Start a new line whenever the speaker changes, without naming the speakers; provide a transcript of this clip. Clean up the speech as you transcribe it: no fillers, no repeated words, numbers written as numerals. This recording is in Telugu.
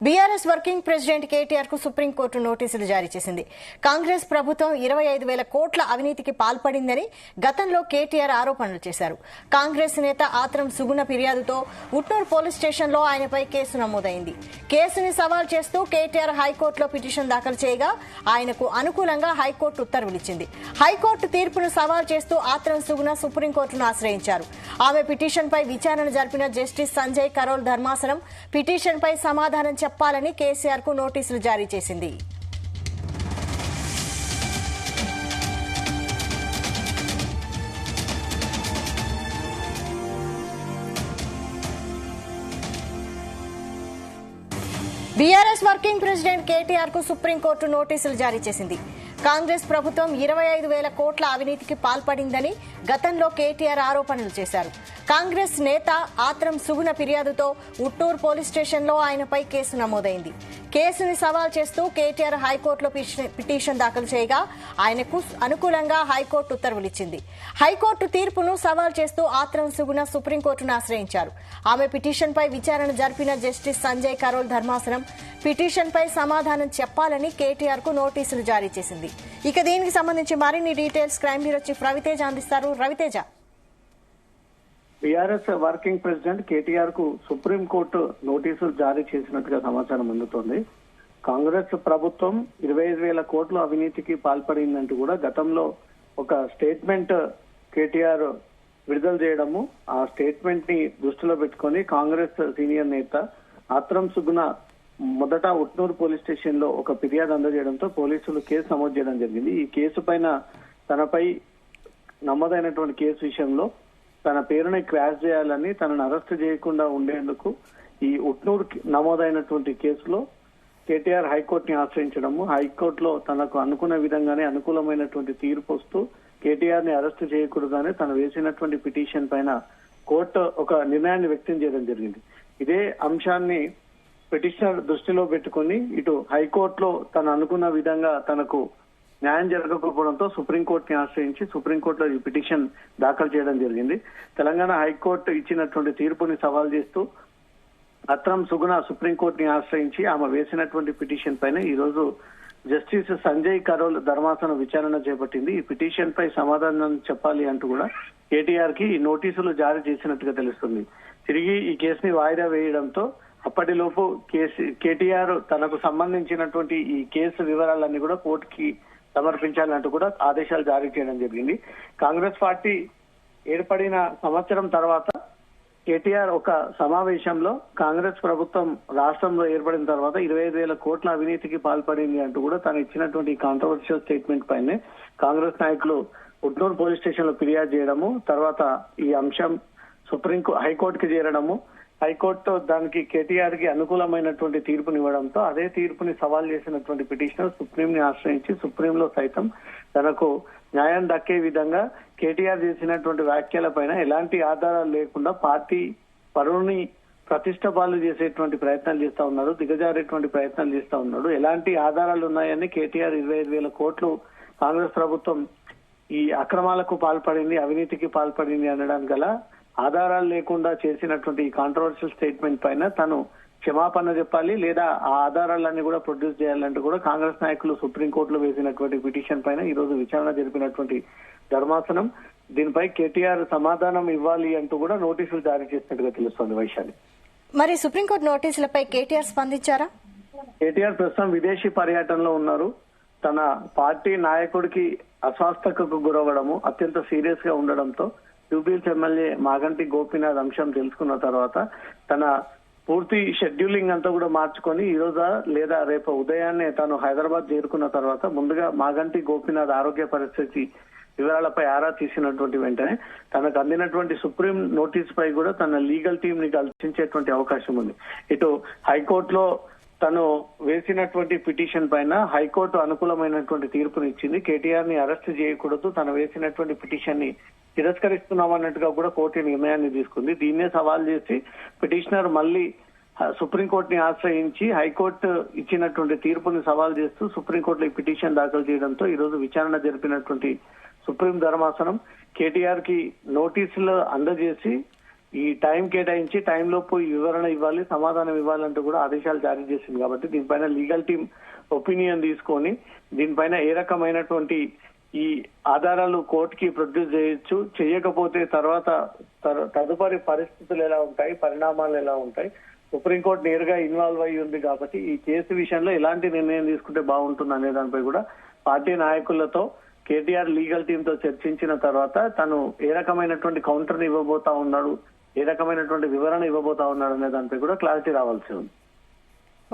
బీఆర్ఎస్ వర్కింగ్ ప్రెసిడెంట్ కేటీఆర్ కు సుప్రీంకోర్టు నోటీసులు జారీ చేసింది. కాంగ్రెస్ ప్రభుత్వం 25,000 కోట్ల అవినీతికి పాల్పడిందని గతంలో కేటీఆర్ ఆరోపణలు చేశారు. కాంగ్రెస్ నేత ఆత్రం సుగుణ ఫిర్యాదుతో ఉట్నూరు పోలీస్ స్టేషన్లో ఆయనపై కేసు నమోదైంది. కేసుని సవాల్ చేస్తూ కేటీఆర్ హైకోర్టులో పిటిషన్ దాఖలు చేయగా ఆయనకు అనుకూలంగా హైకోర్టు ఉత్తర్వులిచ్చింది. హైకోర్టు తీర్పును సవాల్ చేస్తూ ఆత్రం సుగుణ సుప్రీంకోర్టును ఆశ్రయించారు. ఆమె పిటిషన్పై విచారణ జరిపిన జస్టిస్ సంజయ్ కరోల్ ధర్మాసనం పిటిషన్పై సమాధానం చెప్పాలని కేసీఆర్ కు నోటీసులు జారీ చేసింది. బీఆర్ఎస్ వర్కింగ్ ప్రెసిడెంట్ కేటీఆర్ కు సుప్రీంకోర్టు నోటీసులు జారీ చేసింది. కాంగ్రెస్ ప్రభుత్వం 25,000 కోట్ల అవినీతికి పాల్పడిందని గతంలో కేటీఆర్ ఆరోపణలు చేశారు. కాంగ్రెస్ నేత ఆత్రం సుగుణ ఫిర్యాదుతో ఉట్టూరు పోలీస్ స్టేషన్లో ఆయనపై కేసు నమోదైంది. కేసుని సవాల్ చేస్తూ కేటీఆర్ హైకోర్టులో పిటిషన్ దాఖలు చేయగా ఆయనకు అనుకూలంగా హైకోర్టు ఉత్తర్వులిచ్చింది. హైకోర్టు తీర్పును సవాల్ చేస్తూ ఆత్రం సుగుణ సుప్రీంకోర్టును ఆశ్రయించారు. ఆమె పిటిషన్పై విచారణ జరిపిన జస్టిస్ సంజయ్ కరోల్ ధర్మాసనం పిటిషన్పై సమాధానం చెప్పాలని కేటీఆర్ కు నోటీసులు జారీ చేసింది. ఇక దీనికి సంబంధించి మరిన్ని details crime bureau chief Raviteja అందిస్తారు. రవితేజ,
బీఆర్ఎస్ వర్కింగ్ ప్రెసిడెంట్ కేటీఆర్ కు సుప్రీంకోర్టు నోటీసులు జారీ చేసినట్టుగా సమాచారం అందుతోంది. కాంగ్రెస్ ప్రభుత్వం 25,000 కోట్ల అవినీతికి పాల్పడిందంటూ కూడా గతంలో ఒక స్టేట్మెంట్ కేటీఆర్ విడుదల చేయడము, ఆ స్టేట్మెంట్ ని దృష్టిలో పెట్టుకుని కాంగ్రెస్ సీనియర్ నేత ఆత్రం సుగుణ మొదట ఉట్నూరు పోలీస్ స్టేషన్ లో ఒక ఫిర్యాదు అందజేయడంతో పోలీసులు కేసు నమోదు చేయడం జరిగింది. ఈ కేసు పైన తనపై నమోదైనటువంటి కేసు విషయంలో తన పేరుని క్రాష్ చేయాలని, తనను అరెస్ట్ చేయకుండా ఉండేందుకు ఈ ఉట్నూరు నమోదైనటువంటి కేసులో కేటీఆర్ హైకోర్టుని ఆశ్రయించడము, హైకోర్టులో తనకు అనుకున్న విధంగానే అనుకూలమైనటువంటి తీర్పు వస్తూ కేటీఆర్ ని అరెస్ట్ చేయకూడదని తను వేసినటువంటి పిటిషన్ పైన కోర్టు ఒక నిర్ణయాన్ని వ్యక్తం చేయడం జరిగింది. ఇదే అంశాన్ని పిటిషనర్ దృష్టిలో పెట్టుకుని ఇటు హైకోర్టులో తను అనుకున్న విధంగా తనకు న్యాయం జరగకపోవడంతో సుప్రీంకోర్టుని ఆశ్రయించి సుప్రీంకోర్టులో ఈ పిటిషన్ దాఖలు చేయడం జరిగింది. తెలంగాణ హైకోర్టు ఇచ్చినటువంటి తీర్పుని సవాల్ చేస్తూ ఆత్రం సుగుణ సుప్రీంకోర్టుని ఆశ్రయించి ఆమె వేసినటువంటి పిటిషన్ పైన ఈ రోజు జస్టిస్ సంజయ్ కరోల్ ధర్మాసనం విచారణ చేపట్టింది. ఈ పిటిషన్ పై సమాధానం చెప్పాలి అంటూ కూడా కేటీఆర్ కి నోటీసులు జారీ చేసినట్టుగా తెలుస్తుంది. తిరిగి ఈ కేసుని వాయిదా వేయడంతో అప్పటిలోపు కేటీఆర్ తనకు సంబంధించినటువంటి ఈ కేసు వివరాలన్నీ కూడా కోర్టుకి సమర్పించాలంటూ కూడా ఆదేశాలు జారీ చేయడం జరిగింది. కాంగ్రెస్ పార్టీ ఏర్పడిన సంవత్సరం తర్వాత కేటీఆర్ ఒక సమావేశంలో కాంగ్రెస్ ప్రభుత్వం రాష్ట్రంలో ఏర్పడిన తర్వాత 25,000 కోట్ల అవినీతికి పాల్పడింది అంటూ కూడా తను ఇచ్చినటువంటి కాంట్రవర్షియల్ స్టేట్మెంట్ పైనే కాంగ్రెస్ నాయకులు ఉట్నూరు పోలీస్ స్టేషన్ లో ఫిర్యాదు చేయడము, తర్వాత ఈ అంశం హైకోర్టుకి చేరడము, హైకోర్టు దానికి కేటీఆర్ కి అనుకూలమైనటువంటి తీర్పునివ్వడంతో అదే తీర్పుని సవాల్ చేసినటువంటి పిటిషనర్ సుప్రీం ని ఆశ్రయించి సుప్రీంలో సైతం తనకు న్యాయం దక్కే విధంగా కేటీఆర్ చేసినటువంటి వ్యాఖ్యలపైన ఎలాంటి ఆధారాలు లేకుండా పార్టీ పరువుని ప్రతిష్టపాలు చేసేటువంటి ప్రయత్నాలు చేస్తా ఉన్నారు, దిగజారేటువంటి ప్రయత్నాలు చేస్తా ఉన్నాడు. ఎలాంటి ఆధారాలు ఉన్నాయని కేటీఆర్ 25,000 కోట్లు కాంగ్రెస్ ప్రభుత్వం ఈ అక్రమాలకు పాల్పడింది, అవినీతికి పాల్పడింది అనడానికి గల ఆధారాలు లేకుండా చేసినటువంటి ఈ కాంట్రవర్షియల్ స్టేట్మెంట్ పైన తను క్షమాపణ చెప్పాలి, లేదా ఆ ఆధారాలన్నీ కూడా ప్రొడ్యూస్ చేయాలంటూ కూడా కాంగ్రెస్ నాయకులు సుప్రీంకోర్టులో వేసినటువంటి పిటిషన్ పైన ఈ రోజు విచారణ జరిపినటువంటి ధర్మాసనం దీనిపై కేటీఆర్ సమాధానం ఇవ్వాలి అంటూ కూడా నోటీసులు జారీ చేసినట్టుగా తెలుస్తోంది. వైశాలి,
మరి సుప్రీంకోర్టు నోటీసులపై కేటీఆర్ స్పందించారా?
కేటీఆర్ ప్రస్తుతం విదేశీ పర్యటనలో ఉన్నారు. తన పార్టీ నాయకుడికి అస్వస్థతకు గురవడము అత్యంత సీరియస్ గా ఉండడంతో జూబ్లీహిల్స్ ఎమ్మెల్యే మాగంటి గోపీనాథ్ అంశం తెలుసుకున్న తర్వాత తన పూర్తి షెడ్యూలింగ్ అంతా కూడా మార్చుకొని ఈ రోజు లేదా రేపు ఉదయాన్నే తాను హైదరాబాద్ చేరుకున్న తర్వాత ముందుగా మాగంటి గోపీనాథ్ ఆరోగ్య పరిస్థితి వివరాలపై ఆరా తీసినటువంటి వెంటనే తనకు అందినటువంటి సుప్రీం నోటీస్ పై కూడా తన లీగల్ టీం ని కలిసించేటువంటి అవకాశం ఉంది. ఇటు హైకోర్టులో తను వేసినటువంటి పిటిషన్ పైన హైకోర్టు అనుకూలమైనటువంటి తీర్పునిచ్చింది. కేటీఆర్ ని అరెస్ట్ చేయకూడదు, తను వేసినటువంటి పిటిషన్ ని తిరస్కరిస్తున్నామన్నట్టుగా కూడా కోర్టు నిర్ణయాన్ని తీసుకుంది. దీన్నే సవాల్ చేసి పిటిషనర్ మళ్లీ సుప్రీంకోర్టుని ఆశ్రయించి హైకోర్టు ఇచ్చినటువంటి తీర్పుని సవాల్ చేస్తూ సుప్రీంకోర్టులో ఈ పిటిషన్ దాఖలు చేయడంతో ఈ రోజు విచారణ జరిపినటువంటి సుప్రీం ధర్మాసనం కేటీఆర్ కి నోటీసులు అందజేసి ఈ టైం కేటాయించి టైంలోపు వివరణ ఇవ్వాలి, సమాధానం ఇవ్వాలంటూ కూడా ఆదేశాలు జారీ చేసింది. కాబట్టి దీనిపైన లీగల్ టీం ఒపీనియన్ తీసుకొని దీనిపైన ఏ రకమైనటువంటి ఈ ఆధారాలు కోర్టుకి ప్రొడ్యూస్ చేయొచ్చు, చేయకపోతే తర్వాత తదుపరి పరిస్థితులు ఎలా ఉంటాయి, పరిణామాలు ఎలా ఉంటాయి. సుప్రీంకోర్టు నేరుగా ఇన్వాల్వ్ అయ్యి ఉంది కాబట్టి ఈ కేసు విషయంలో ఎలాంటి నిర్ణయం తీసుకుంటే బాగుంటుంది అనే దానిపై కూడా పార్టీ నాయకులతో కేటీఆర్ లీగల్ టీమ్ తో చర్చించిన తర్వాత తను ఏ రకమైనటువంటి కౌంటర్ ఇవ్వబోతా ఉన్నాడు, ఏ రకమైనటువంటి వివరణ ఇవ్వబోతా ఉన్నాడు అనే దానిపై కూడా క్లారిటీ రావాల్సి ఉంది.